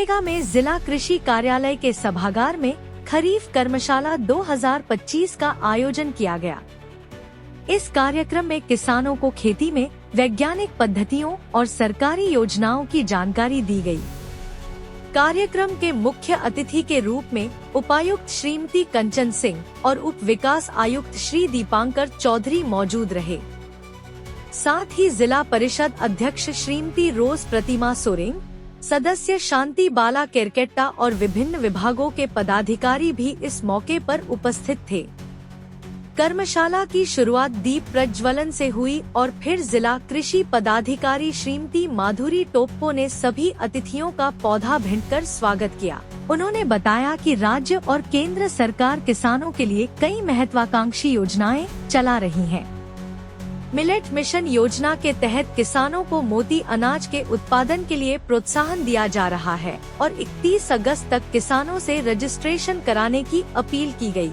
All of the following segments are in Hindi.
सिमडेगा में जिला कृषि कार्यालय के सभागार में खरीफ कर्मशाला 2025 का आयोजन किया गया। इस कार्यक्रम में किसानों को खेती में वैज्ञानिक पद्धतियों और सरकारी योजनाओं की जानकारी दी गई। कार्यक्रम के मुख्य अतिथि के रूप में उपायुक्त श्रीमती कंचन सिंह और उप विकास आयुक्त श्री दीपांकर चौधरी मौजूद रहे। साथ ही जिला परिषद अध्यक्ष श्रीमती रोज प्रतिमा सोरेंग, सदस्य शांति बाला केरकेट्टा और विभिन्न विभागों के पदाधिकारी भी इस मौके पर उपस्थित थे। कर्मशाला की शुरुआत दीप प्रज्वलन से हुई और फिर जिला कृषि पदाधिकारी श्रीमती माधुरी टोप्पो ने सभी अतिथियों का पौधा भेंटकर स्वागत किया। उन्होंने बताया कि राज्य और केंद्र सरकार किसानों के लिए कई महत्वाकांक्षी योजनाएं चला रही हैं। मिलेट मिशन योजना के तहत किसानों को मोटी अनाज के उत्पादन के लिए प्रोत्साहन दिया जा रहा है और 31 अगस्त तक किसानों से रजिस्ट्रेशन कराने की अपील की गई।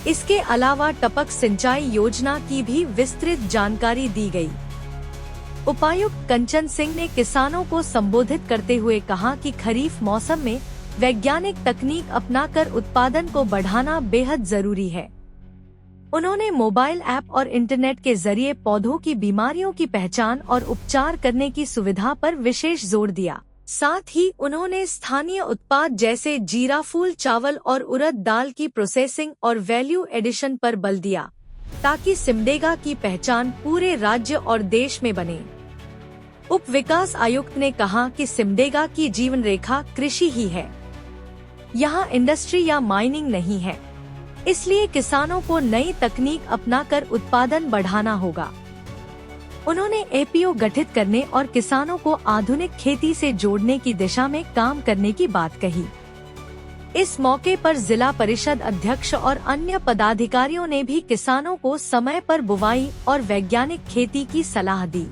इसके अलावा टपक सिंचाई योजना की भी विस्तृत जानकारी दी गई। उपायुक्त कंचन सिंह ने किसानों को संबोधित करते हुए कहा कि खरीफ मौसम में वैज्ञानिक तकनीक अपनाकर उत्पादन को बढ़ाना बेहद जरूरी है। उन्होंने मोबाइल ऐप और इंटरनेट के जरिए पौधों की बीमारियों की पहचान और उपचार करने की सुविधा पर विशेष जोर दिया। साथ ही उन्होंने स्थानीय उत्पाद जैसे जीरा फूल चावल और उड़द दाल की प्रोसेसिंग और वैल्यू एडिशन पर बल दिया, ताकि सिमडेगा की पहचान पूरे राज्य और देश में बने। उप विकास आयुक्त ने कहा कि सिमडेगा की जीवन रेखा कृषि ही है। यहाँ इंडस्ट्री या माइनिंग नहीं है, इसलिए किसानों को नई तकनीक अपनाकर उत्पादन बढ़ाना होगा। उन्होंने एपीओ गठित करने और किसानों को आधुनिक खेती से जोड़ने की दिशा में काम करने की बात कही। इस मौके पर जिला परिषद अध्यक्ष और अन्य पदाधिकारियों ने भी किसानों को समय पर बुवाई और वैज्ञानिक खेती की सलाह दी।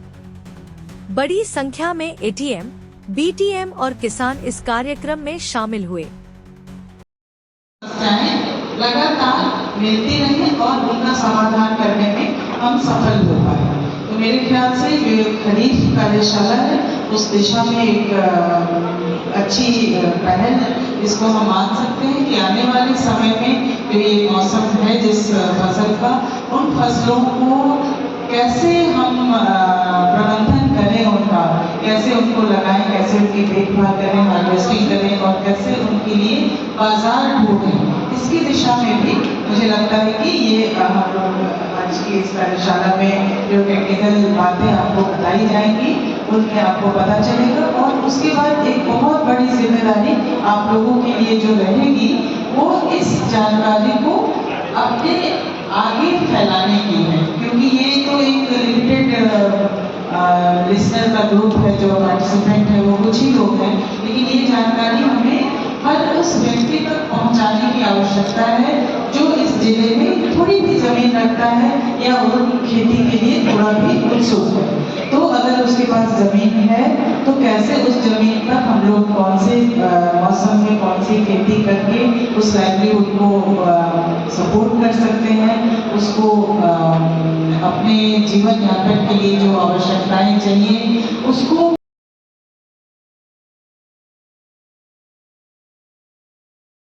बड़ी संख्या में एटीएम, बीटीएम और किसान इस कार्यक्रम में शामिल हुए। लगातार मिलती रहे और उनका समाधान करने में हम सफल हो पाए। तो मेरे ख्याल से जो खरीफ कार्यशाला है उस दिशा में एक अच्छी पहल है। इसको हम मान सकते हैं कि आने वाले समय में जो ये मौसम है जिस फसल का, उन फसलों को कैसे हम प्रबंधन करें, उनका कैसे उनको लगाएं, कैसे उनकी देखभाल करें, हार्वेस्टिंग करें और कैसे उनके लिए बाजार ढूंढें, इसकी दिशा में भी मुझे लगता है कि ये हम लोग आज की इस कार्यशाला में जो टेक्निकल बातें आपको बताई जाएंगी उनमें आपको पता चलेगा। और उसके बाद एक बहुत बड़ी जिम्मेदारी आप लोगों के लिए जो रहेगी वो इस जानकारी को अपने आगे फैलाने की है, क्योंकि ये तो एक लिमिटेड लिसनर का ग्रुप है, जो पार्टिसिपेंट है वो कुछ ही लोग हैं, लेकिन ये जानकारी हमें हर उस व्यक्ति तक पहुंचाने की आवश्यकता है जो इस जिले में थोड़ी भी जमीन रखता है या उन खेती के लिए थोड़ा भी उत्सुक है। तो अगर उसके पास जमीन है तो कैसे उस जमीन पर हम लोग कौन से मौसम में कौन सी खेती करके उस लाइवलीहुड को सपोर्ट कर सकते हैं, उसको अपने जीवन यापन के लिए जो आवश्यकताएं चाहिए उसको